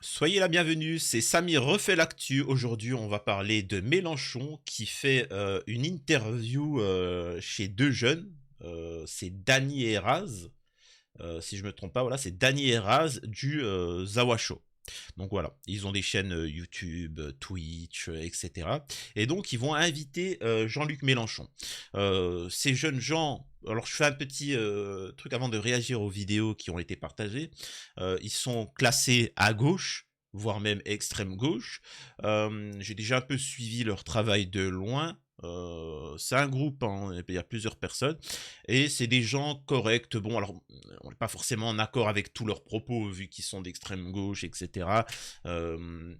Soyez la bienvenue, c'est Samy refait l'actu. Aujourd'hui, on va parler de Mélenchon qui fait une interview chez deux jeunes. C'est Dany et Raz, si je me trompe pas. Voilà, c'est Dany et Raz du Zawa Show. Donc voilà, ils ont des chaînes YouTube, Twitch, etc. Et donc ils vont inviter Jean-Luc Mélenchon. Ces jeunes gens, alors je fais un petit truc avant de réagir aux vidéos qui ont été partagées. Ils sont classés à gauche, voire même extrême gauche. J'ai déjà un peu suivi leur travail de loin. C'est un groupe, hein, il y a plusieurs personnes, et c'est des gens corrects. Bon, alors on n'est pas forcément en accord avec tous leurs propos, vu qu'ils sont d'extrême gauche, etc. Euh,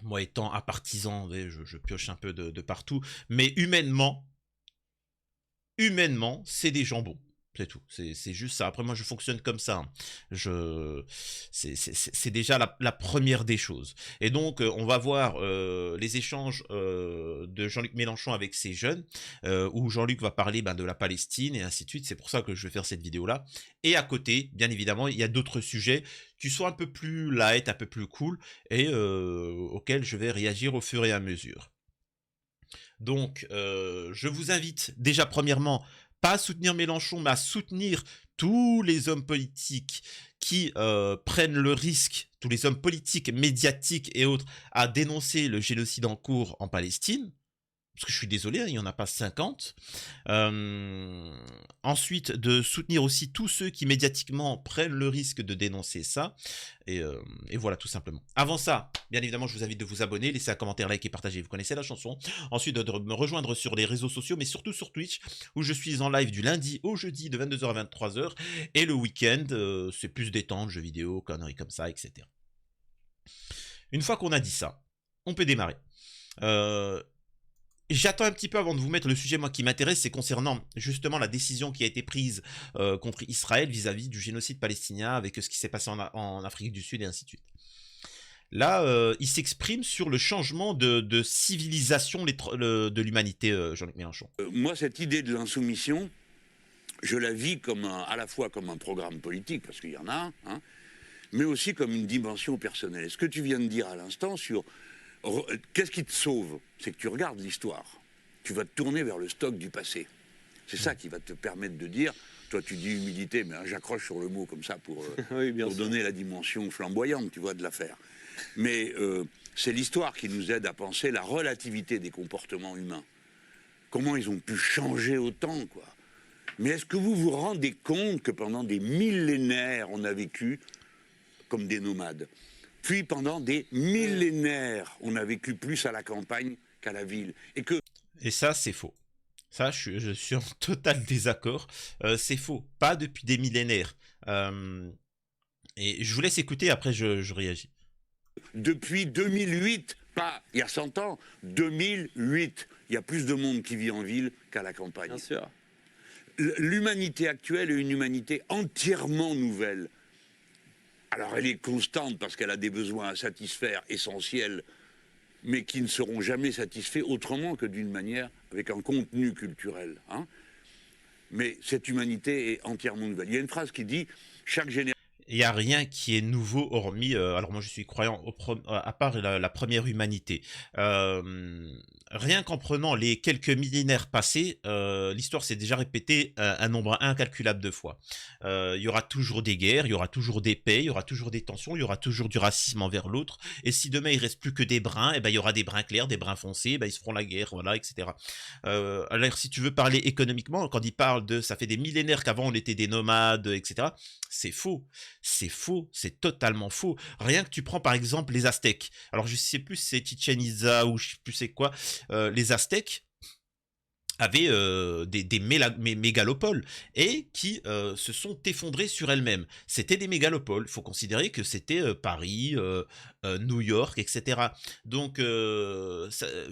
Moi étant un partisan, je pioche un peu de partout, mais humainement, c'est des gens bons. C'est tout. C'est juste ça. Après, moi, je fonctionne comme ça, hein. Je, c'est déjà la première des choses. Et donc, on va voir les échanges de Jean-Luc Mélenchon avec ces jeunes, où Jean-Luc va parler de la Palestine et ainsi de suite. C'est pour ça que je vais faire cette vidéo-là. Et à côté, bien évidemment, il y a d'autres sujets qui sont un peu plus light, un peu plus cool, et auxquels je vais réagir au fur et à mesure. Donc, je vous invite déjà premièrement, pas à soutenir Mélenchon, mais à soutenir tous les hommes politiques qui prennent le risque, tous les hommes politiques, médiatiques et autres, à dénoncer le génocide en cours en Palestine. Parce que je suis désolé, hein, il n'y en a pas 50. Euh, Ensuite, de soutenir aussi tous ceux qui médiatiquement prennent le risque de dénoncer ça. Et voilà, tout simplement. Avant ça, bien évidemment, je vous invite de vous abonner, laisser un commentaire, like et partager. Vous connaissez la chanson. Ensuite, de me rejoindre sur les réseaux sociaux, mais surtout sur Twitch, où je suis en live du lundi au jeudi de 22h à 23h. Et le week-end, c'est plus détente, jeux vidéo, conneries comme ça, etc. Une fois qu'on a dit ça, on peut démarrer. Euh, J'attends un petit peu avant de vous mettre le sujet, moi, qui m'intéresse, c'est concernant justement la décision qui a été prise contre Israël vis-à-vis du génocide palestinien, avec ce qui s'est passé en Afrique du Sud et ainsi de suite. Là, il s'exprime sur le changement de civilisation de l'humanité, Jean-Luc Mélenchon. Moi, cette idée de l'insoumission, je la vis comme à la fois comme un programme politique, parce qu'il y en a un, hein, mais aussi comme une dimension personnelle. Et ce que tu viens de dire à l'instant sur qu'est-ce qui te sauve, c'est que tu regardes l'histoire. Tu vas te tourner vers le stock du passé. C'est ça qui va te permettre de dire, toi tu dis humilité, mais hein, j'accroche sur le mot comme ça pour, Oui, pour donner la dimension flamboyante, tu vois, de l'affaire. Mais c'est l'histoire qui nous aide à penser la relativité des comportements humains. Comment ils ont pu changer autant, quoi. Mais est-ce que vous vous rendez compte que pendant des millénaires, on a vécu comme des nomades? Puis pendant des millénaires, on a vécu plus à la campagne qu'à la ville. Et que... Et ça, c'est faux. Ça, je suis en total désaccord. C'est faux. Pas depuis des millénaires. Et je vous laisse écouter, après je réagis. Depuis 2008, pas il y a 100 ans, 2008, il y a plus de monde qui vit en ville qu'à la campagne. bien sûr. L'humanité actuelle est une humanité entièrement nouvelle. Alors elle est constante parce qu'elle a des besoins à satisfaire essentiels, mais qui ne seront jamais satisfaits autrement que d'une manière avec un contenu culturel, hein. Mais cette humanité est entièrement nouvelle. Il y a une phrase qui dit « Chaque génération... » Il n'y a rien qui est nouveau hormis, alors moi je suis croyant, à part la première humanité. Rien qu'en prenant les quelques millénaires passés, l'histoire s'est déjà répétée un nombre incalculable de fois. Il y aura toujours des guerres, il y aura toujours des paix, il y aura toujours des tensions, il y aura toujours du racisme envers l'autre. Et si demain il reste plus que des bruns, il y aura des bruns clairs, des bruns foncés, ils se feront la guerre, voilà, etc. Alors si tu veux parler économiquement, quand il parle de ça fait des millénaires qu'avant on était des nomades, etc., c'est faux. C'est faux, c'est totalement faux. Rien que tu prends par exemple les Aztèques. Alors je sais plus si c'est Chichen Itza ou je sais plus c'est quoi. Les Aztèques avaient des mégalopoles et qui se sont effondrés sur elles-mêmes. C'était des mégalopoles. Il faut considérer que c'était Paris, New York, etc. Donc,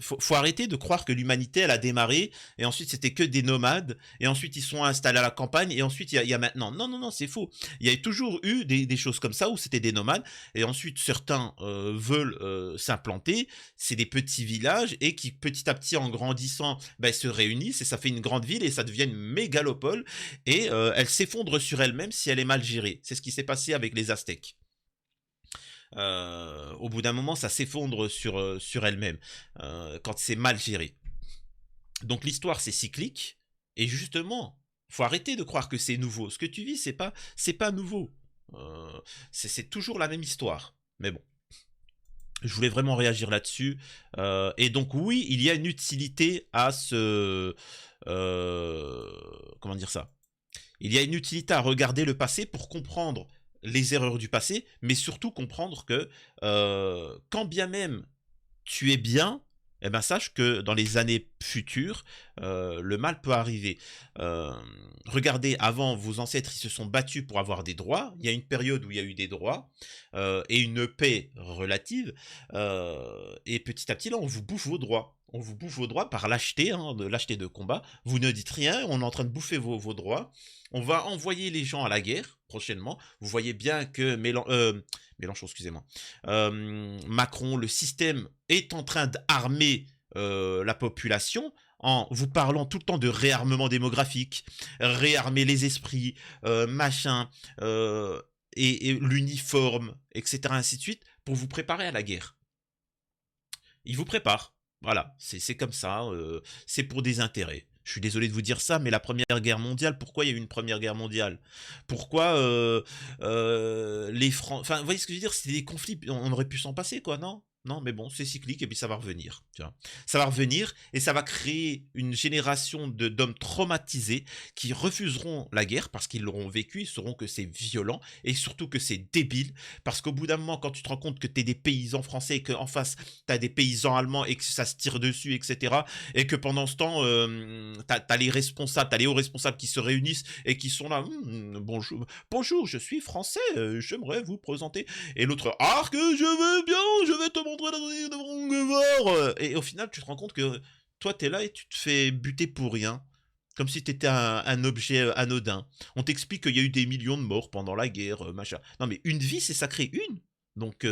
faut arrêter de croire que l'humanité, elle a démarré et ensuite c'était que des nomades et ensuite ils sont installés à la campagne et ensuite il y a maintenant. Non, non, non, c'est faux. Il y a toujours eu des choses comme ça où c'était des nomades et ensuite certains veulent s'implanter. C'est des petits villages et qui petit à petit en grandissant se réunissent et ça fait une grande ville et ça devient une mégalopole et elle s'effondre sur elle-même si elle est mal gérée. C'est ce qui s'est passé avec les Aztèques. au bout d'un moment, ça s'effondre sur elle-même quand c'est mal géré. Donc l'histoire, c'est cyclique. Et justement, faut arrêter de croire que c'est nouveau. Ce que tu vis, c'est pas nouveau. Euh, c'est toujours la même histoire. Mais bon, je voulais vraiment réagir là-dessus. Et donc oui, il y a une utilité à ce... comment dire ça? Il y a une utilité à regarder le passé pour comprendre les erreurs du passé, mais surtout comprendre que quand bien même tu es bien, eh ben sache que dans les années futures, le mal peut arriver. Euh, Regardez, avant, vos ancêtres, ils se sont battus pour avoir des droits. Il y a une période où il y a eu des droits et une paix relative. Et petit à petit, là, on vous bouffe vos droits. On vous bouffe vos droits par lâcheté, hein, de lâcheté de combat. Vous ne dites rien, on est en train de bouffer vos droits. On va envoyer les gens à la guerre prochainement. Vous voyez bien que Mélenchon, excusez-moi. Macron, le système est en train d'armer la population en vous parlant tout le temps de réarmement démographique, réarmer les esprits, machin, et l'uniforme, etc., ainsi de suite, pour vous préparer à la guerre. Il vous prépare. Voilà, c'est comme ça, c'est pour des intérêts. Je suis désolé de vous dire ça, mais la Première Guerre mondiale, pourquoi il y a eu une Première Guerre mondiale? Pourquoi les Français... Enfin, vous voyez ce que je veux dire? C'est des conflits, on aurait pu s'en passer, quoi, non? Non, mais bon, c'est cyclique et puis ça va revenir. Tu vois. Ça va revenir et ça va créer une génération d'hommes traumatisés qui refuseront la guerre parce qu'ils l'auront vécu, ils sauront que c'est violent et surtout que c'est débile. Parce qu'au bout d'un moment, quand tu te rends compte que tu es des paysans français et qu'en face, tu as des paysans allemands et que ça se tire dessus, etc. Et que pendant ce temps, tu as les responsables, tu as les hauts responsables qui se réunissent et qui sont là. Bonjour, bonjour, je suis français, j'aimerais vous présenter. Et l'autre, ah, que je veux bien, je vais te montrer la... Et au final, tu te rends compte que toi, t'es là et tu te fais buter pour rien. Comme si t'étais un objet anodin. On t'explique qu'il y a eu des millions de morts pendant la guerre, machin. Non, mais une vie, c'est sacré, une. Donc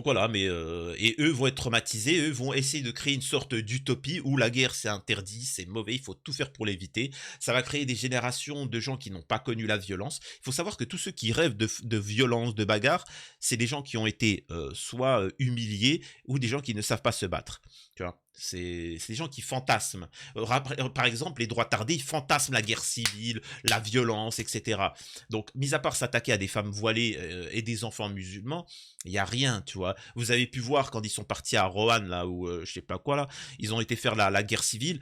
voilà, mais et eux vont être traumatisés, eux vont essayer de créer une sorte d'utopie où la guerre c'est interdit, c'est mauvais, il faut tout faire pour l'éviter. Ça va créer des générations de gens qui n'ont pas connu la violence. Il faut savoir que tous ceux qui rêvent de violence, de bagarre, c'est des gens qui ont été soit humiliés ou des gens qui ne savent pas se battre. Tu vois, c'est des gens qui fantasment. Par exemple, les droits tardés, ils fantasment la guerre civile, la violence, etc. Donc, mis à part s'attaquer à des femmes voilées et des enfants musulmans, il n'y a rien, tu vois. Vous avez pu voir quand ils sont partis à Roanne, là, ou je sais pas quoi, là, ils ont été faire la guerre civile.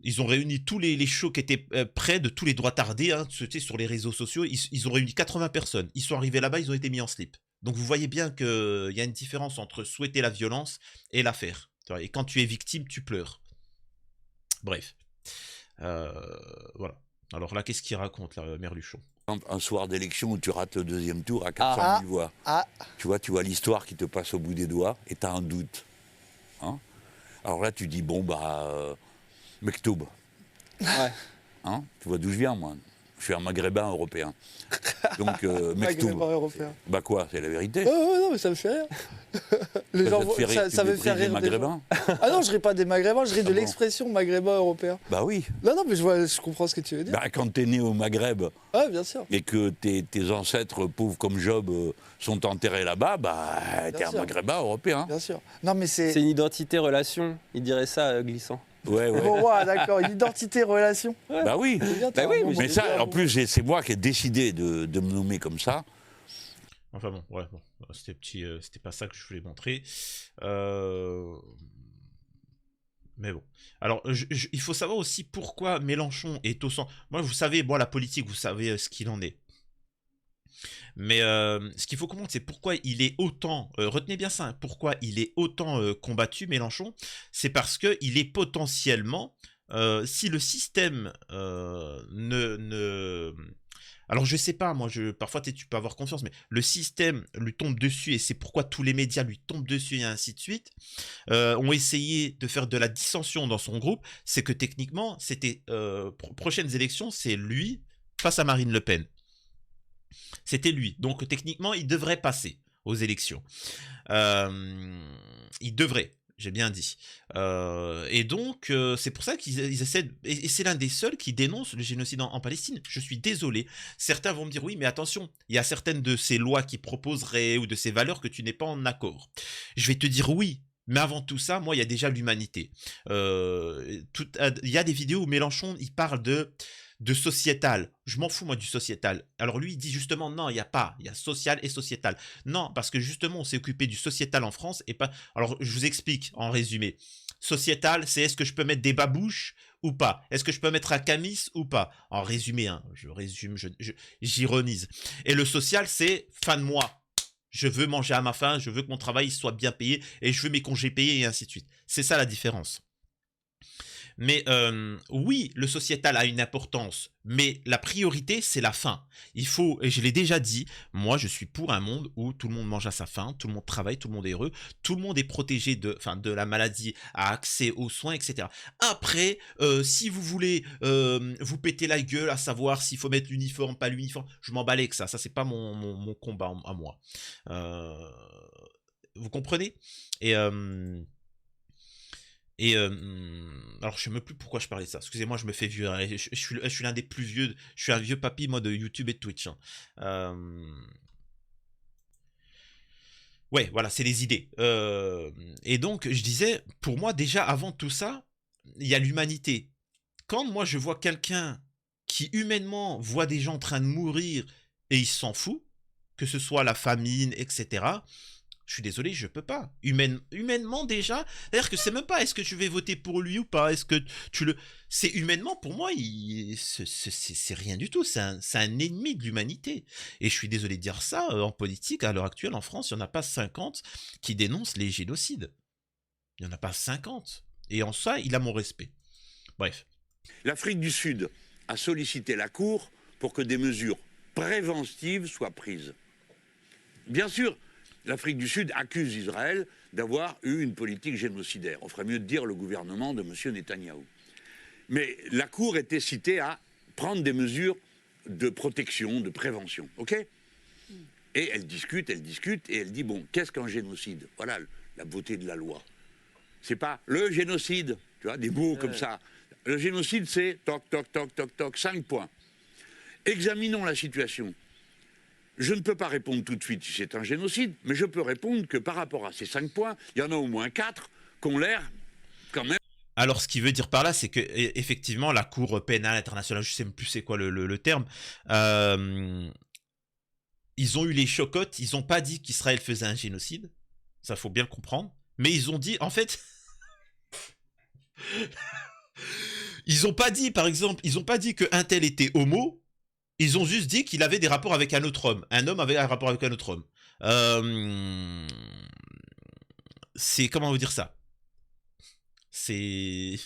Ils ont réuni tous les shows qui étaient près de tous les droits tardés, hein, tu sais, sur les réseaux sociaux. Ils ont réuni 80 personnes. Ils sont arrivés là-bas, ils ont été mis en slip. Donc vous voyez bien qu'il y a une différence entre souhaiter la violence et la faire. Et quand tu es victime, tu pleures. Bref. Voilà. Alors là, qu'est-ce qu'il raconte, là, Merluchon? Un soir d'élection où tu rates le deuxième tour à 400 000 voix. Tu vois l'histoire qui te passe au bout des doigts et tu as un doute. Hein, alors là, tu dis, bon, Mektoub. Ouais. Hein, tu vois d'où je viens, moi. Je suis un maghrébin européen. Donc, Mektoub. Maghrébin européen. Bah quoi, c'est la vérité. Non, mais ça me fait rire. Les gens, ça me fait rire. Maghrébins. Ah non, je ris pas des maghrébins, je ris de bon l'expression maghrébin européen. Bah oui. Non, mais je comprends ce que tu veux dire. Bah, quand t'es né au Maghreb Ouais, bien sûr. et que tes ancêtres pauvres comme Job sont enterrés là-bas, bah t'es un maghrébin européen. Bien sûr. Non, mais c'est une identité-relation, il dirait ça glissant. Ouais. Bon, ouais, d'accord, une identité, relation. Ouais. Bah oui. Bien, Bah oui, Mais ça, en plus, c'est moi qui ai décidé de me nommer comme ça. Enfin bon, ouais, bon, c'était pas ça que je voulais montrer. Mais bon. Alors, il faut savoir aussi pourquoi Mélenchon est au centre. Moi, vous savez, la politique, vous savez ce qu'il en est. Mais ce qu'il faut comprendre, c'est pourquoi il est autant, retenez bien ça, hein, pourquoi il est autant combattu, Mélenchon, c'est parce qu'il est potentiellement, si le système alors je sais pas, moi, parfois tu peux avoir confiance, mais le système lui tombe dessus et c'est pourquoi tous les médias lui tombent dessus et ainsi de suite, ont essayé de faire de la dissension dans son groupe, c'est que techniquement, c'était prochaines élections, c'est lui face à Marine Le Pen. C'était lui. Donc techniquement, il devrait passer aux élections. Il devrait. j'ai bien dit. Et donc, c'est pour ça qu'ils essaient, et c'est l'un des seuls qui dénonce le génocide en Palestine. Je suis désolé. Certains vont me dire, oui, mais attention, il y a certaines de ces lois qui proposeraient ou de ces valeurs que tu n'es pas en accord. Je vais te dire oui. Mais avant tout ça, moi, il y a déjà l'humanité. Il y a des vidéos où Mélenchon, il parle de sociétal. Je m'en fous, moi, du sociétal. Alors lui, il dit justement, non, il n'y a pas. Il y a social et sociétal. Non, parce que justement, on s'est occupé du sociétal en France et pas... Alors, je vous explique en résumé. Sociétal, c'est est-ce que je peux mettre des babouches ou pas? Est-ce que je peux mettre un camis ou pas? En résumé, hein, je résume, j'ironise. Et le social, c'est fin de mois. Je veux manger à ma faim, je veux que mon travail soit bien payé et je veux mes congés payés et ainsi de suite. C'est ça la différence. Mais oui, le sociétal a une importance, mais la priorité, c'est la faim. Il faut, et je l'ai déjà dit, moi je suis pour un monde où tout le monde mange à sa faim, tout le monde travaille, tout le monde est heureux, tout le monde est protégé de la maladie, a accès aux soins, etc. Après, si vous voulez vous péter la gueule à savoir s'il faut mettre l'uniforme, pas l'uniforme, je m'en balais que ça c'est pas mon combat à moi. Vous comprenez? Alors je sais même plus pourquoi je parlais de ça. Excusez-moi, je me fais vieux. Hein. Je suis l'un des plus vieux. Je suis un vieux papy, moi, de YouTube et de Twitch. Hein. Ouais, voilà, c'est les idées. Et donc, je disais, pour moi, déjà, avant tout ça, il y a l'humanité. Quand moi, je vois quelqu'un qui, humainement, voit des gens en train de mourir et il s'en fout, que ce soit la famine, etc., je suis désolé, je peux pas. Humainement déjà, c'est-à-dire que c'est même pas est-ce que je vais voter pour lui ou pas, est-ce que tu le... C'est humainement, pour moi, c'est rien du tout, c'est un ennemi de l'humanité. Et je suis désolé de dire ça, en politique, à l'heure actuelle, en France, il n'y en a pas 50 qui dénoncent les génocides. Il n'y en a pas 50. Et en ça, il a mon respect. Bref. L'Afrique du Sud a sollicité la Cour pour que des mesures préventives soient prises. Bien sûr, l'Afrique du Sud accuse Israël d'avoir eu une politique génocidaire. On ferait mieux de dire le gouvernement de M. Netanyahou. Mais la Cour était citée à prendre des mesures de protection, de prévention. OK ? Et elle discute, et elle dit, bon, qu'est-ce qu'un génocide? Voilà la beauté de la loi. C'est pas le génocide, tu vois, des mots comme ça. Le génocide, c'est toc, toc, toc, toc, toc, 5 points. Examinons la situation. Je ne peux pas répondre tout de suite si c'est un génocide, mais je peux répondre que par rapport à ces 5 points, il y en a au moins 4 qui ont l'air quand même... Alors, ce qui veut dire par là, c'est que effectivement, la Cour pénale internationale, je ne sais même plus c'est quoi le terme, ils ont eu les chocottes, ils n'ont pas dit qu'Israël faisait un génocide, ça faut bien le comprendre, mais ils ont dit, en fait... Ils n'ont pas dit, par exemple, ils n'ont pas dit qu'un tel était homo, ils ont juste dit qu'il avait des rapports avec un autre homme. Un homme avait un rapport avec un autre homme. C'est... Comment vous dire ça? Ils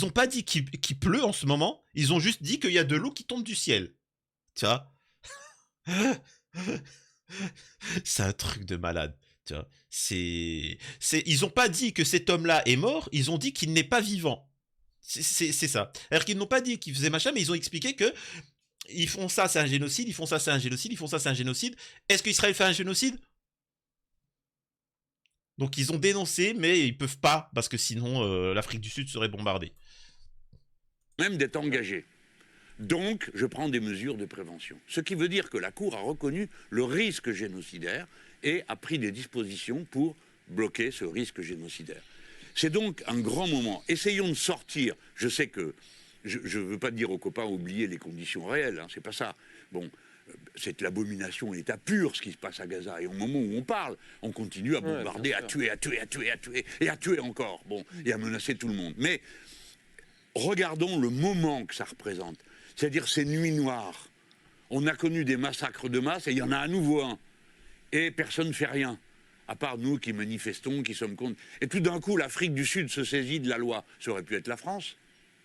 ont pas dit qu'il pleut en ce moment. Ils ont juste dit qu'il y a de l'eau qui tombe du ciel. Tu vois? C'est un truc de malade. Tu vois? Ils ont pas dit que cet homme-là est mort. Ils ont dit qu'il n'est pas vivant. C'est ça. Alors qu'ils n'ont pas dit qu'ils faisaient machin, mais ils ont expliqué que ils font ça, c'est un génocide, ils font ça, c'est un génocide, ils font ça, c'est un génocide. Est-ce qu'Israël fait un génocide? Donc ils ont dénoncé, mais ils peuvent pas, parce que sinon l'Afrique du Sud serait bombardée. Même d'être engagé. Donc, je prends des mesures de prévention. Ce qui veut dire que la Cour a reconnu le risque génocidaire et a pris des dispositions pour bloquer ce risque génocidaire. C'est donc un grand moment. Essayons de sortir. Je sais que, je ne veux pas dire aux copains oublier les conditions réelles, hein, c'est pas ça. Bon, c'est l'abomination à l'état pur ce qui se passe à Gaza. Et au moment où on parle, on continue à bombarder, à tuer, et à tuer encore. Bon, et à menacer tout le monde. Mais regardons le moment que ça représente. C'est-à-dire ces nuits noires. On a connu des massacres de masse et il y en a à nouveau un. Et personne ne fait rien. À part nous qui manifestons, qui sommes contre. Et tout d'un coup, l'Afrique du Sud se saisit de la loi. Ça aurait pu être la France.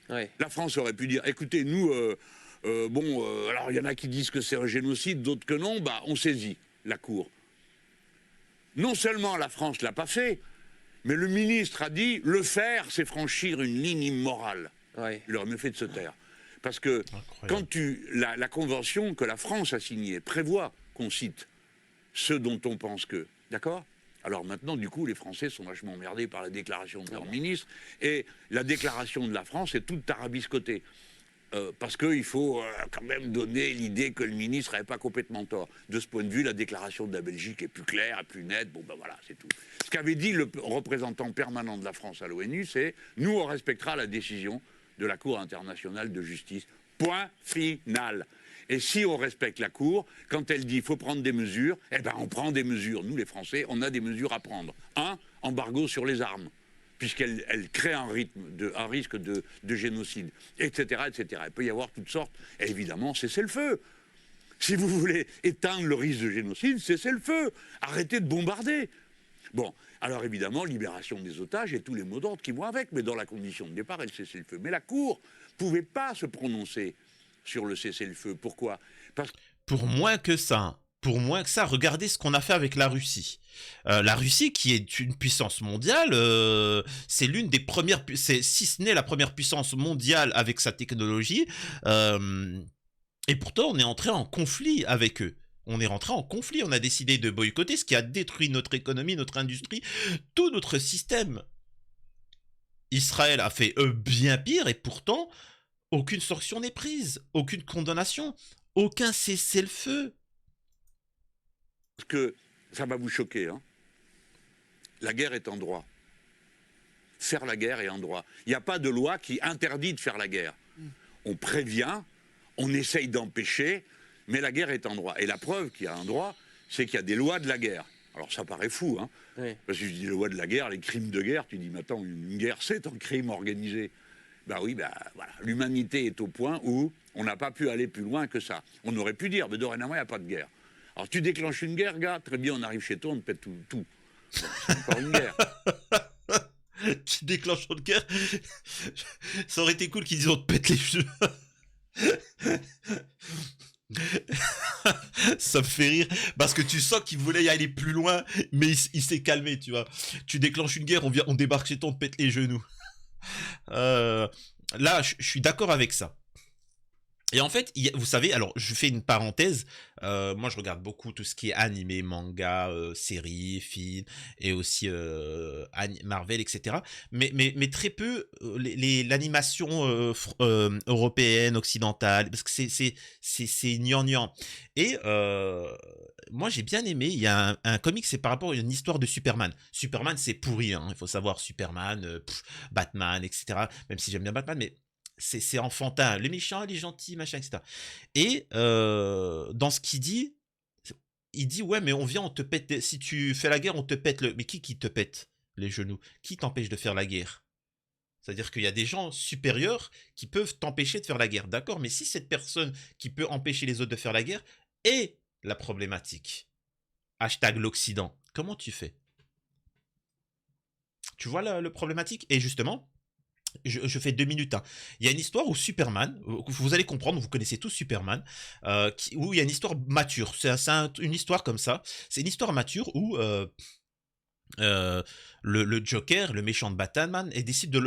Oui. La France aurait pu dire, écoutez, nous, alors il y en a qui disent que c'est un génocide, d'autres que non, bah on saisit la Cour. Non seulement la France ne l'a pas fait, mais le ministre a dit, le faire, c'est franchir une ligne immorale. Oui. Il aurait mieux fait de se taire. Parce que quand la convention que la France a signée prévoit qu'on cite ce dont on pense que, d'accord ? Alors maintenant, du coup, les Français sont vachement emmerdés par la déclaration de leur ministre. Et la déclaration de la France est toute tarabiscotée. Parce qu'il faut quand même donner l'idée que le ministre n'avait pas complètement tort. De ce point de vue, la déclaration de la Belgique est plus claire, plus nette. Bon, ben voilà, c'est tout. Ce qu'avait dit le représentant permanent de la France à l'ONU, c'est « Nous, on respectera la décision de la Cour internationale de justice. Point final ». Et si on respecte la Cour, quand elle dit qu'il faut prendre des mesures, eh ben on prend des mesures. Nous, les Français, on a des mesures à prendre. Embargo sur les armes, puisqu'elle crée un risque de génocide, etc., etc. Il peut y avoir toutes sortes. Et évidemment, cessez le feu. Si vous voulez éteindre le risque de génocide, cessez le feu. Arrêtez de bombarder. Bon, alors évidemment, libération des otages et tous les mots d'ordre qui vont avec. Mais dans la condition de départ, elle cessez le feu. Mais la Cour ne pouvait pas se prononcer sur le cessez-le-feu. Pourquoi ? Parce que Pour moins que ça, regardez ce qu'on a fait avec la Russie. La Russie, qui est une puissance mondiale, c'est l'une des premières, si ce n'est la première puissance mondiale avec sa technologie, et pourtant on est entré en conflit avec eux. On est rentré en conflit, on a décidé de boycotter, ce qui a détruit notre économie, notre industrie, tout notre système. Israël a fait bien pire, et pourtant, aucune sanction n'est prise, aucune condamnation, aucun cessez-le-feu. Parce que ça va vous choquer, hein. La guerre est en droit. Faire la guerre est en droit. Il n'y a pas de loi qui interdit de faire la guerre. On prévient, on essaye d'empêcher, mais la guerre est en droit. Et la preuve qu'il y a un droit, c'est qu'il y a des lois de la guerre. Alors ça paraît fou, hein. Oui. Parce que je dis les lois de la guerre, les crimes de guerre, tu dis, mais attends, une guerre c'est un crime organisé. Ben oui, ben voilà. L'humanité est au point où on n'a pas pu aller plus loin que ça. On aurait pu dire, mais dorénavant, il n'y a pas de guerre. Alors tu déclenches une guerre, gars, très bien, on arrive chez toi, on te pète tout. Bon, c'est encore une guerre. Tu déclenches une guerre. Ça aurait été cool qu'ils disent on te pète les cheveux. Ça me fait rire parce que tu sens qu'il voulait y aller plus loin, mais il s'est calmé, tu vois. Tu déclenches une guerre, on débarque chez toi, on te pète les genoux. Là, je suis d'accord avec ça. Et en fait, vous savez, alors je fais une parenthèse, moi je regarde beaucoup tout ce qui est animé, manga, séries, films, et aussi Marvel, etc. Mais très peu l'animation européenne, occidentale, parce que c'est gnangnan. Et moi j'ai bien aimé, il y a un comic, c'est par rapport à une histoire de Superman. Superman c'est pourri, hein, il faut savoir, Superman, Batman, etc. Même si j'aime bien Batman, mais c'est enfantin, les méchants, les gentils, machin, etc. Et dans ce qu'il dit, il dit ouais, mais on vient, on te pète, si tu fais la guerre, on te pète le. Mais qui te pète les genoux? Qui t'empêche de faire la guerre? C'est-à-dire qu'il y a des gens supérieurs qui peuvent t'empêcher de faire la guerre, d'accord? Mais si cette personne qui peut empêcher les autres de faire la guerre est la problématique, hashtag l'Occident, comment tu fais? Tu vois le problématique? Et justement, je fais 2 minutes. Hein. Il y a une histoire où Superman, vous allez comprendre, vous connaissez tous Superman, où il y a une histoire mature. C'est une histoire comme ça. C'est une histoire mature où le Joker, le méchant de Batman, décide de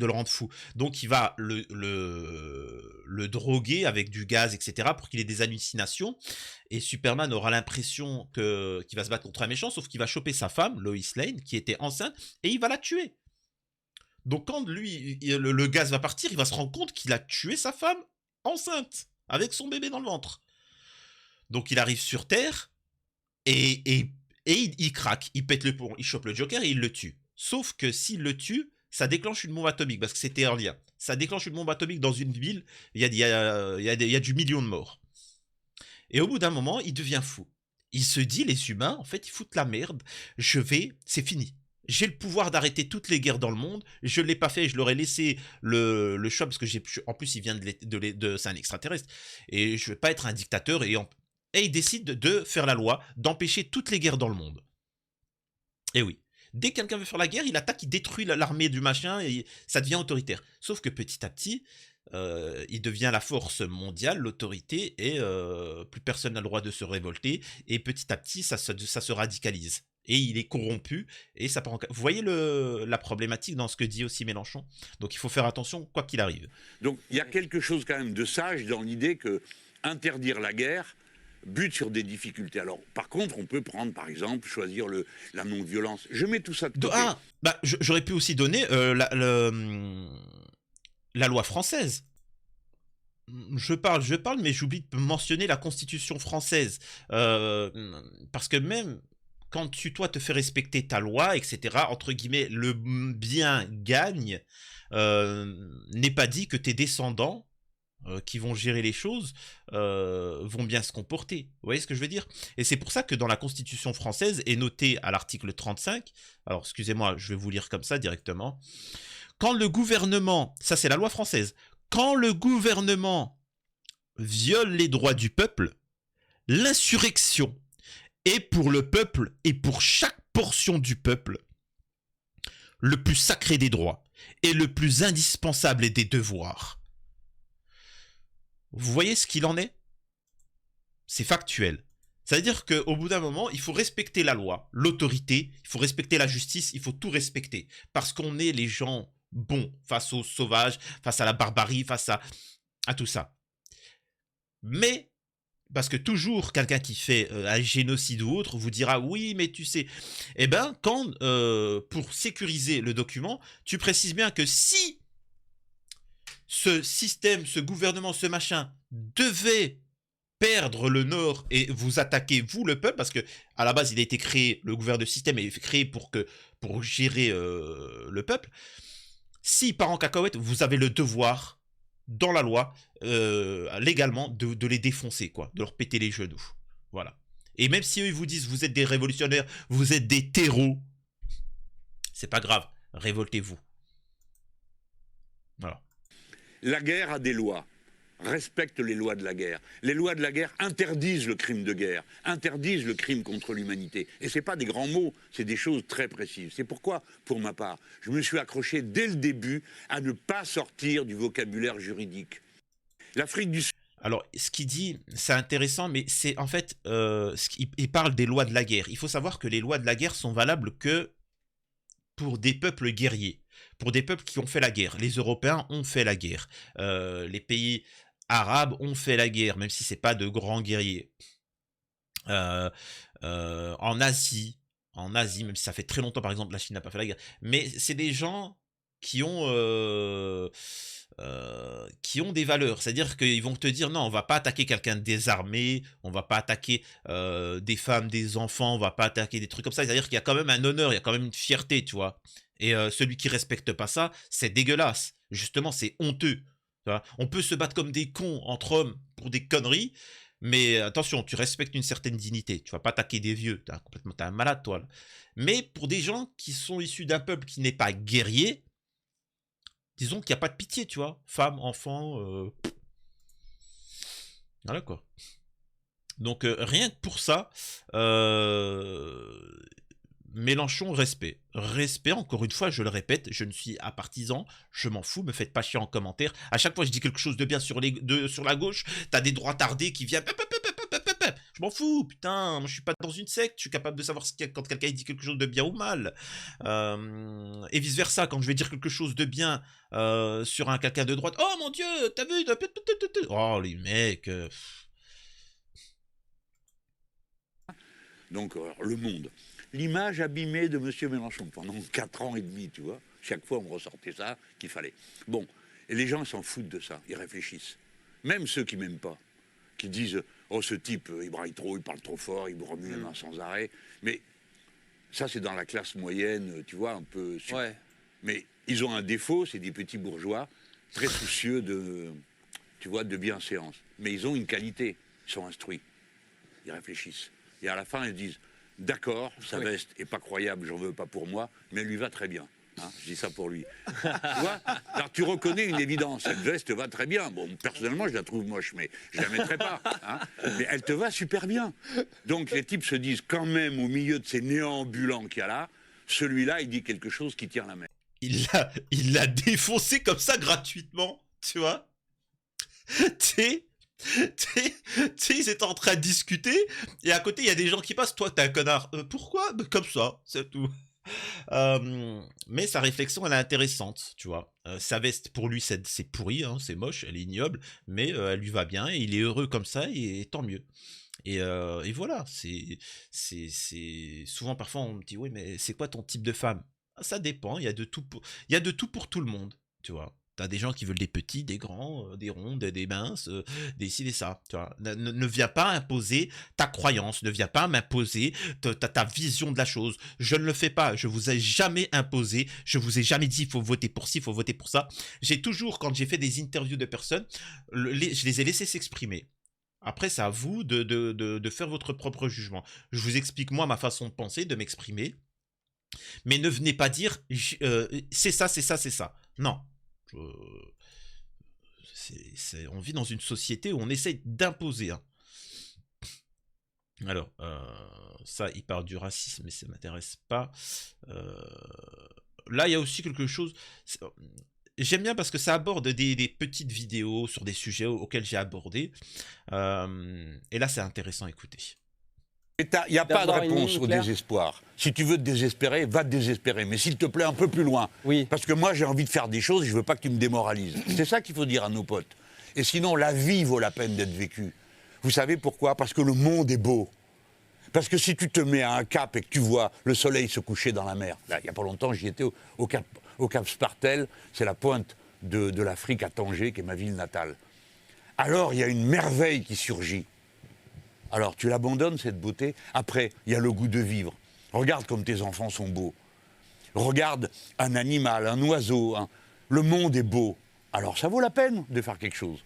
le rendre fou. Donc il va le droguer avec du gaz, etc. pour qu'il ait des hallucinations. Et Superman aura l'impression qu'il va se battre contre un méchant, sauf qu'il va choper sa femme, Lois Lane, qui était enceinte, et il va la tuer. Donc quand lui, le gaz va partir, il va se rendre compte qu'il a tué sa femme enceinte, avec son bébé dans le ventre. Donc il arrive sur Terre, et il craque, il pète le pont, il chope le Joker et il le tue. Sauf que s'il le tue, ça déclenche une bombe atomique, parce que c'était un lien. Ça déclenche une bombe atomique dans une ville, il y a du million de morts. Et au bout d'un moment, il devient fou. Il se dit, les humains, en fait, ils foutent la merde, c'est fini. J'ai le pouvoir d'arrêter toutes les guerres dans le monde. Je ne l'ai pas fait. Je leur ai laissé le choix parce que en plus, il vient c'est un extraterrestre. Et je ne veux pas être un dictateur. Et il décide de faire la loi, d'empêcher toutes les guerres dans le monde. Et oui. Dès que quelqu'un veut faire la guerre, il attaque, il détruit l'armée du machin et ça devient autoritaire. Sauf que petit à petit, il devient la force mondiale, l'autorité, et plus personne n'a le droit de se révolter. Et petit à petit, ça se radicalise. Et il est corrompu, et ça part en... Vous voyez la problématique dans ce que dit aussi Mélenchon. Donc il faut faire attention, quoi qu'il arrive. Donc il y a quelque chose quand même de sage dans l'idée que interdire la guerre, bute sur des difficultés. Alors, par contre, on peut prendre, par exemple, choisir la non-violence. Je mets tout ça de côté. J'aurais pu aussi donner la loi française. Je parle, mais j'oublie de mentionner la Constitution française. Parce que même quand toi, te fais respecter ta loi, etc., entre guillemets, le bien gagne, n'est pas dit que tes descendants, qui vont gérer les choses, vont bien se comporter. Vous voyez ce que je veux dire? Et c'est pour ça que dans la Constitution française est noté à l'article 35, alors excusez-moi, je vais vous lire comme ça directement, quand le gouvernement, ça c'est la loi française, quand le gouvernement viole les droits du peuple, l'insurrection est pour le peuple et pour chaque portion du peuple le plus sacré des droits et le plus indispensable des devoirs. Vous voyez ce qu'il en est? C'est factuel. C'est-à-dire qu'au bout d'un moment, il faut respecter la loi, l'autorité, il faut respecter la justice, il faut tout respecter. Parce qu'on est les gens bons face aux sauvages, face à la barbarie, face à tout ça. Mais, parce que toujours quelqu'un qui fait un génocide ou autre vous dira oui, mais tu sais, eh ben, quand pour sécuriser le document, tu précises bien que si ce système, ce gouvernement, ce machin devait perdre le nord et vous attaquer, vous le peuple, parce que à la base il a été créé, le gouvernement de système est créé pour gérer le peuple. Si par en cacahuète, vous avez le devoir dans la loi légalement de les défoncer, quoi, de leur péter les genoux, voilà. Et même si eux ils vous disent vous êtes des révolutionnaires, vous êtes des terreaux, c'est pas grave, révoltez-vous, voilà. La guerre a des lois. Respecte les lois de la guerre. Les lois de la guerre interdisent le crime de guerre, interdisent le crime contre l'humanité. Et ce n'est pas des grands mots, c'est des choses très précises. C'est pourquoi, pour ma part, je me suis accroché dès le début à ne pas sortir du vocabulaire juridique. L'Afrique du Sud... Alors, ce qu'il dit, c'est intéressant, mais c'est en fait, il parle des lois de la guerre. Il faut savoir que les lois de la guerre sont valables que pour des peuples guerriers, pour des peuples qui ont fait la guerre. Les Européens ont fait la guerre. Les pays arabes ont fait la guerre, même si c'est pas de grands guerriers. En Asie, même si ça fait très longtemps, par exemple, la Chine n'a pas fait la guerre. Mais c'est des gens qui ont des valeurs. C'est-à-dire qu'ils vont te dire, non, on va pas attaquer quelqu'un de désarmé, on va pas attaquer des femmes, des enfants, on va pas attaquer des trucs comme ça. C'est-à-dire qu'il y a quand même un honneur, il y a quand même une fierté, tu vois. Et celui qui respecte pas ça, c'est dégueulasse. Justement, c'est honteux. Tu vois. On peut se battre comme des cons entre hommes pour des conneries, mais attention, tu respectes une certaine dignité. Tu vas pas attaquer des vieux. T'es un malade, toi. Là. Mais pour des gens qui sont issus d'un peuple qui n'est pas guerrier, disons qu'il n'y a pas de pitié, tu vois. Femmes, enfants, voilà quoi. Donc rien que pour ça, Mélenchon, respect. Respect, encore une fois, je le répète, je ne suis pas partisan, je m'en fous, me faites pas chier en commentaire. À chaque fois que je dis quelque chose de bien sur la gauche, t'as des droitardés qui viennent... Je m'en fous, putain, moi je suis pas dans une secte, je suis capable de savoir quand quelqu'un dit quelque chose de bien ou mal. Et vice versa, quand je vais dire quelque chose de bien sur un quelqu'un de droite, oh mon dieu, t'as vu, oh les mecs... Donc, Le Monde. L'image abîmée de M. Mélenchon pendant 4 ans et demi, tu vois. Chaque fois, on me ressortait ça qu'il fallait. Bon, et les gens s'en foutent de ça, ils réfléchissent. Même ceux qui m'aiment pas, qui disent « Oh, ce type, il braille trop, il parle trop fort, il me remue les mains sans arrêt. » Mais ça, c'est dans la classe moyenne, tu vois, un peu... Ouais. Mais ils ont un défaut, c'est des petits bourgeois, très soucieux de, tu vois, de bienséance. Mais ils ont une qualité, ils sont instruits, ils réfléchissent. Et à la fin, ils disent « D'accord, sa veste est pas croyable, j'en veux pas pour moi, mais elle lui va très bien. Hein, » Je dis ça pour lui. Tu vois? Alors tu reconnais une évidence, cette veste va très bien. Bon, personnellement, je la trouve moche, mais je la mettrai pas. Hein, mais elle te va super bien. Donc les types se disent quand même, au milieu de ces néants ambulants qu'il y a là, celui-là, il dit quelque chose qui tient la main. Il l'a défoncé comme ça gratuitement, tu vois. Tu sais, ils étaient en train de discuter, et à côté, il y a des gens qui passent. Toi, t'es un connard. Pourquoi? Comme ça, c'est tout. Mais sa réflexion, elle est intéressante, tu vois. Sa veste, pour lui, c'est pourri, hein, c'est moche, elle est ignoble, mais elle lui va bien, et il est heureux comme ça, et tant mieux. Et voilà, souvent parfois on me dit oui mais c'est quoi ton type de femme? Ah, ça dépend, il y a de tout pour tout le monde, tu vois. T'as des gens qui veulent des petits, des grands, des rondes, des minces, des ci, des ça, tu vois. Ne viens pas imposer ta croyance, ne viens pas m'imposer ta vision de la chose. Je ne le fais pas, je vous ai jamais imposé, je vous ai jamais dit il faut voter pour ci, il faut voter pour ça. J'ai toujours, quand j'ai fait des interviews de personnes, je les ai laissés s'exprimer. Après, c'est à vous de faire votre propre jugement. Je vous explique, moi, ma façon de penser, de m'exprimer, mais ne venez pas dire c'est ça, c'est ça, c'est ça. Non. On vit dans une société où on essaye d'imposer. Hein. Alors, ça, il parle du racisme, mais ça ne m'intéresse pas. Là, il y a aussi quelque chose... J'aime bien parce que ça aborde des petites vidéos sur des sujets auxquels j'ai abordé. Et là, c'est intéressant à écouter. Il n'y a pas de réponse au désespoir. Si tu veux te désespérer, va te désespérer. Mais s'il te plaît, un peu plus loin. Oui. Parce que moi, j'ai envie de faire des choses et je ne veux pas que tu me démoralises. C'est ça qu'il faut dire à nos potes. Et sinon, la vie vaut la peine d'être vécue. Vous savez pourquoi? Parce que le monde est beau. Parce que si tu te mets à un cap et que tu vois le soleil se coucher dans la mer, là, il n'y a pas longtemps, j'y étais au cap Spartel, c'est la pointe de l'Afrique à Tanger, qui est ma ville natale. Alors, il y a une merveille qui surgit. Alors, tu l'abandonnes, cette beauté. Après, il y a le goût de vivre. Regarde comme tes enfants sont beaux. Regarde un animal, un oiseau. Le monde est beau. Alors, ça vaut la peine de faire quelque chose.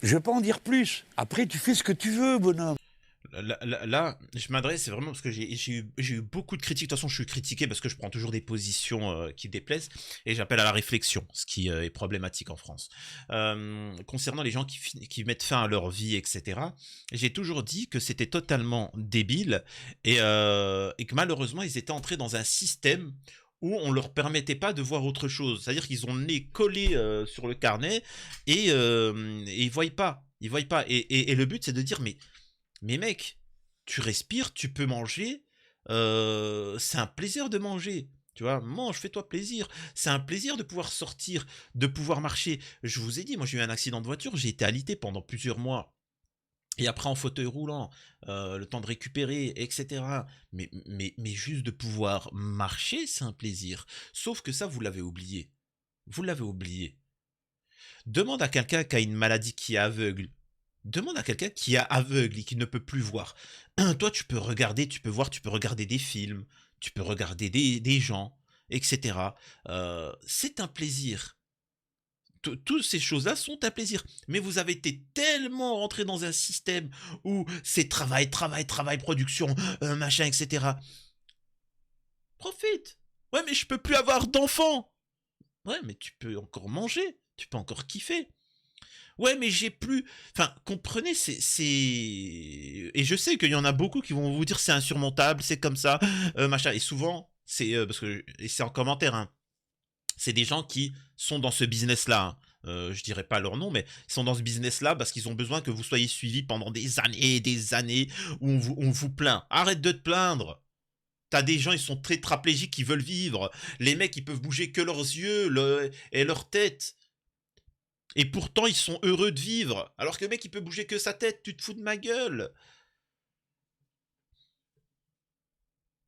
Je ne vais pas en dire plus. Après, tu fais ce que tu veux, bonhomme. Là, je m'adresse, c'est vraiment parce que j'ai eu beaucoup de critiques. De toute façon, je suis critiqué parce que je prends toujours des positions qui déplaisent. Et j'appelle à la réflexion, ce qui est problématique en France. Concernant les gens qui mettent fin à leur vie, etc., j'ai toujours dit que c'était totalement débile et que malheureusement, ils étaient entrés dans un système où on leur permettait pas de voir autre chose. C'est-à-dire qu'ils ont le nez collé sur le carnet et ils voient pas. Ils voient pas. Et le but, c'est de dire, mais mec, tu respires, tu peux manger, c'est un plaisir de manger. Tu vois, mange, fais-toi plaisir. C'est un plaisir de pouvoir sortir, de pouvoir marcher. Je vous ai dit, moi j'ai eu un accident de voiture, j'ai été alité pendant plusieurs mois. Et après en fauteuil roulant, le temps de récupérer, etc. Mais juste de pouvoir marcher, c'est un plaisir. Sauf que ça, vous l'avez oublié. Vous l'avez oublié. Demande à quelqu'un qui a une maladie qui est aveugle. Demande à quelqu'un qui est aveugle et qui ne peut plus voir. Toi, tu peux regarder, tu peux voir, tu peux regarder des films, tu peux regarder des gens, etc. C'est un plaisir. Toutes ces choses-là sont un plaisir. Mais vous avez été tellement rentré dans un système où c'est travail, travail, travail, production, machin, etc. Profite. Ouais, mais je peux plus avoir d'enfants. Ouais, mais tu peux encore manger, tu peux encore kiffer. Ouais, mais j'ai plus... Enfin, comprenez, Et je sais qu'il y en a beaucoup qui vont vous dire c'est insurmontable, c'est comme ça, machin. Et souvent, parce que... Et c'est en commentaire, hein. C'est des gens qui sont dans ce business-là. Hein. Je dirais pas leur nom, mais ils sont dans ce business-là parce qu'ils ont besoin que vous soyez suivis pendant des années et des années où on vous plaint. Arrête de te plaindre. T'as des gens, ils sont tétraplégiques qui veulent vivre. Les mecs, ils peuvent bouger que leurs yeux et leur tête. Et pourtant, ils sont heureux de vivre. Alors que le mec, il peut bouger que sa tête. Tu te fous de ma gueule.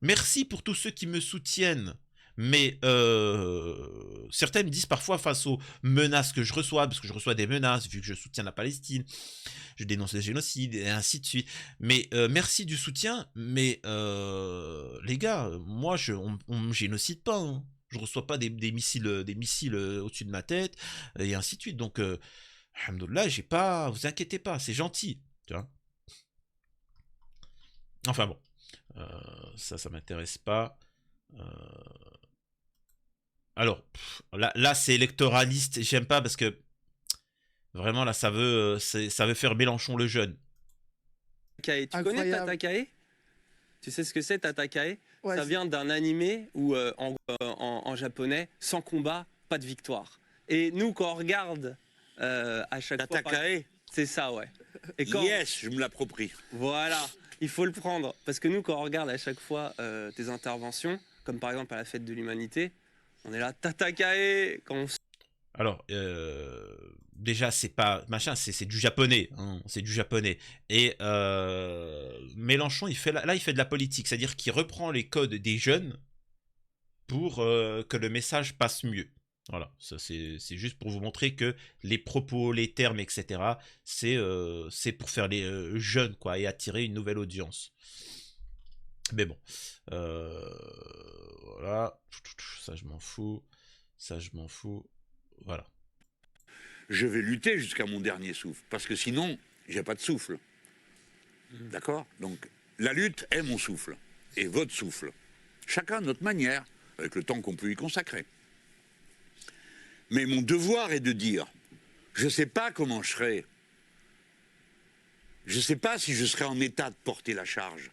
Merci pour tous ceux qui me soutiennent. Mais certains me disent parfois face aux menaces que je reçois, parce que je reçois des menaces vu que je soutiens la Palestine, je dénonce le génocide et ainsi de suite. Mais merci du soutien, mais les gars, moi on me génocide pas. Hein. Je reçois pas des missiles au-dessus de ma tête et ainsi de suite. Donc, alhamdoulilah, j'ai pas, vous inquiétez pas, c'est gentil, tu vois. Enfin bon, ça m'intéresse pas. Alors, là c'est électoraliste, j'aime pas parce que vraiment là ça veut faire Mélenchon le jeune. Tu connais Tatakae? Tu sais ce que c'est Tatakae? Ouais, ça vient d'un animé où en japonais, sans combat, pas de victoire. Et nous quand on regarde à chaque fois... Tatakae, c'est ça, ouais. Et quand... Yes, je me l'approprie. Voilà, il faut le prendre. Parce que nous quand on regarde à chaque fois tes interventions, comme par exemple à la fête de l'humanité, on est là, Tatakae quand on... Alors, déjà, c'est pas machin, c'est du japonais, hein, c'est du japonais. Et Mélenchon, il fait là, il fait de la politique, c'est-à-dire qu'il reprend les codes des jeunes pour que le message passe mieux. Voilà, ça c'est juste pour vous montrer que les propos, les termes, etc., c'est pour faire les jeunes, quoi, et attirer une nouvelle audience. Mais bon, voilà, ça je m'en fous, ça je m'en fous, voilà. Je vais lutter jusqu'à mon dernier souffle, parce que sinon, j'ai pas de souffle. D'accord? Donc, la lutte est mon souffle, et votre souffle. Chacun à notre manière, avec le temps qu'on peut y consacrer. Mais mon devoir est de dire, je ne sais pas comment je serai. Je ne sais pas si je serai en état de porter la charge.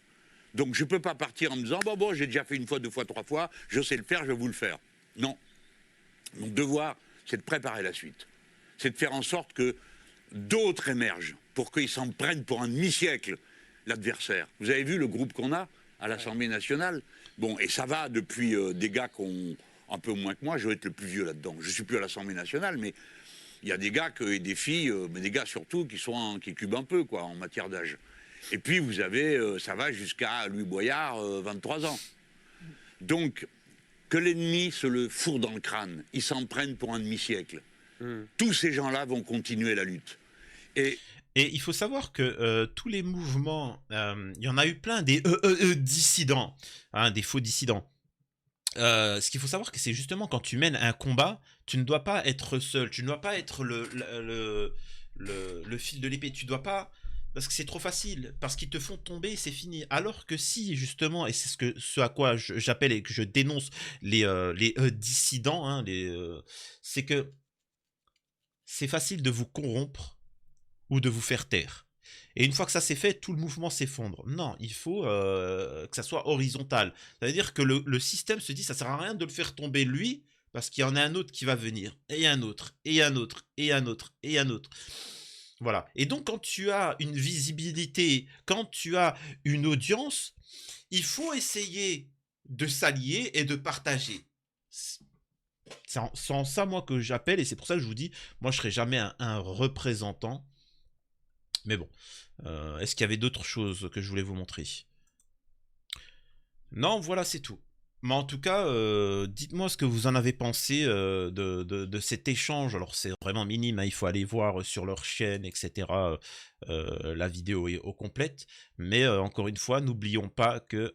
Donc je ne peux pas partir en me disant, bon, j'ai déjà fait une fois, deux fois, trois fois, je sais le faire, je vais vous le faire. Non. Mon devoir, c'est de préparer la suite. C'est de faire en sorte que d'autres émergent pour qu'ils s'en prennent pour un demi-siècle, l'adversaire. Vous avez vu le groupe qu'on a à l'Assemblée nationale? Bon, et ça va depuis des gars qui ont un peu moins que moi, je vais être le plus vieux là-dedans. Je ne suis plus à l'Assemblée nationale, mais il y a des gars et des filles, mais des gars surtout, qui cubent un peu, quoi, en matière d'âge. Et puis vous avez, ça va jusqu'à Louis Boyard, 23 ans. Donc, que l'ennemi se le fourre dans le crâne, ils s'en prennent pour un demi-siècle. Tous ces gens-là vont continuer la lutte. Et il faut savoir que tous les mouvements, il y en a eu plein des dissidents, hein, des faux dissidents. Ce qu'il faut savoir, que c'est justement quand tu mènes un combat, tu ne dois pas être seul, tu ne dois pas être le fil de l'épée, tu dois pas, parce que c'est trop facile, parce qu'ils te font tomber, c'est fini. Alors que si justement, et c'est ce à quoi j'appelle et que je dénonce les dissidents, hein, c'est que c'est facile de vous corrompre ou de vous faire taire. Et une fois que ça c'est fait, tout le mouvement s'effondre. Non, il faut que ça soit horizontal. Ça veut dire que le système se dit, ça sert à rien de le faire tomber lui, parce qu'il y en a un autre qui va venir, et un autre, et un autre, et un autre, et un autre. Voilà. Et donc quand tu as une visibilité, quand tu as une audience, il faut essayer de s'allier et de partager. C'est en ça, moi, que j'appelle, et c'est pour ça que je vous dis, moi, je serai jamais un représentant. Mais bon, est-ce qu'il y avait d'autres choses que je voulais vous montrer? Non, voilà, c'est tout. Mais en tout cas, dites-moi ce que vous en avez pensé de cet échange. Alors, c'est vraiment minime, hein, il faut aller voir sur leur chaîne, etc. La vidéo est au complète. Mais encore une fois, n'oublions pas que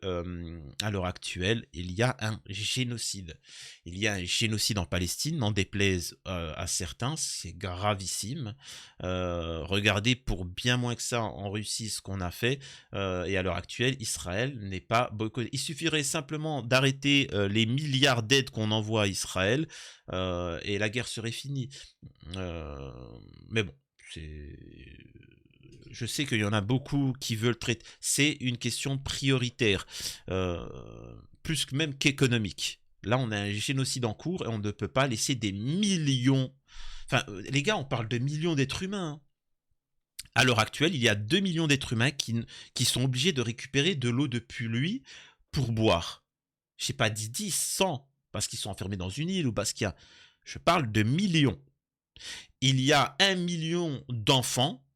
à l'heure actuelle, il y a un génocide. Il y a un génocide en Palestine, n'en déplaise à certains, c'est gravissime. Regardez pour bien moins que ça en Russie ce qu'on a fait. Et à l'heure actuelle, Israël n'est pas boycotté. Il suffirait simplement d'arrêter les milliards d'aides qu'on envoie à Israël et la guerre serait finie. Mais bon, je sais qu'il y en a beaucoup qui veulent traiter. C'est une question prioritaire, plus même qu'économique. Là, on a un génocide en cours et on ne peut pas laisser des millions... Enfin, les gars, on parle de millions d'êtres humains. À l'heure actuelle, il y a 2 millions d'êtres humains qui sont obligés de récupérer de l'eau de pluie pour boire. Je sais pas, 10, 100, parce qu'ils sont enfermés dans une île ou parce qu'il y a... Je parle de millions. Il y a 1 million d'enfants.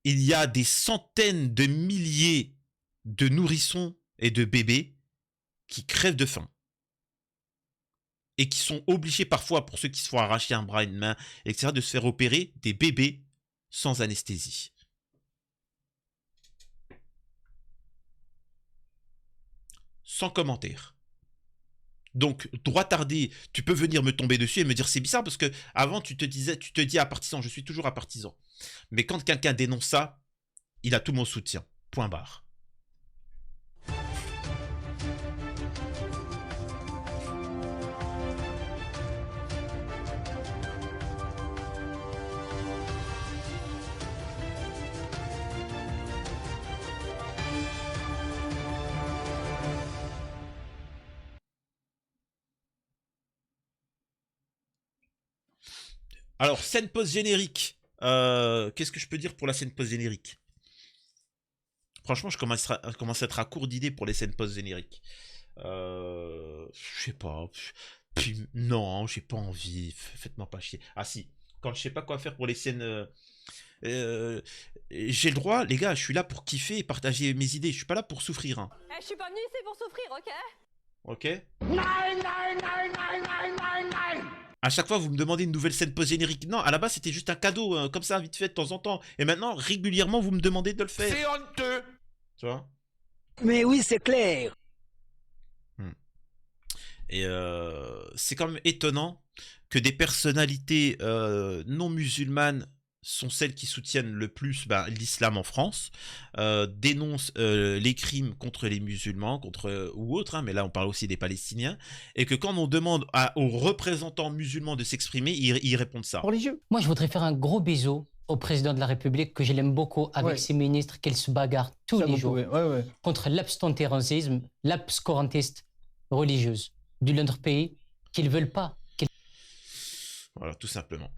Il y a des centaines de milliers de nourrissons et de bébés qui crèvent de faim. Et qui sont obligés parfois, pour ceux qui se font arracher un bras, une main, etc., de se faire opérer des bébés sans anesthésie. Sans commentaire. Donc, droit tardé, tu peux venir me tomber dessus et me dire c'est bizarre parce que avant tu te dis à partisan, je suis toujours à partisan. Mais quand quelqu'un dénonce ça, il a tout mon soutien. Point barre. Alors, scène post-générique. Qu'est-ce que je peux dire pour la scène post-générique? Franchement, je commence à être à court d'idées pour les scènes post-génériques. Je sais pas. Puis, non, j'ai pas envie. Faites-moi pas chier. Ah si, quand je sais pas quoi faire pour les scènes... j'ai le droit, les gars, je suis là pour kiffer et partager mes idées. Je suis pas là pour souffrir. Hein. Je suis pas venu ici pour souffrir, ok? Ok? À chaque fois, vous me demandez une nouvelle scène post-générique. Non, à la base, c'était juste un cadeau, comme ça, vite fait, de temps en temps. Et maintenant, régulièrement, vous me demandez de le faire. C'est honteux. Tu vois? Mais oui, c'est clair. Et c'est quand même étonnant que des personnalités non musulmanes sont celles qui soutiennent le plus l'islam en France, dénoncent les crimes contre les musulmans, ou autres, hein, mais là on parle aussi des Palestiniens, et que quand on demande aux représentants musulmans de s'exprimer, ils répondent ça. Religieux. Moi, je voudrais faire un gros bisou au président de la République, que je l'aime beaucoup, avec ses ministres, qu'elle se bagarre tous les jours contre l'abstentérisme, l'abscorantiste religieuse de notre pays, qu'ils ne veulent pas. Voilà, tout simplement.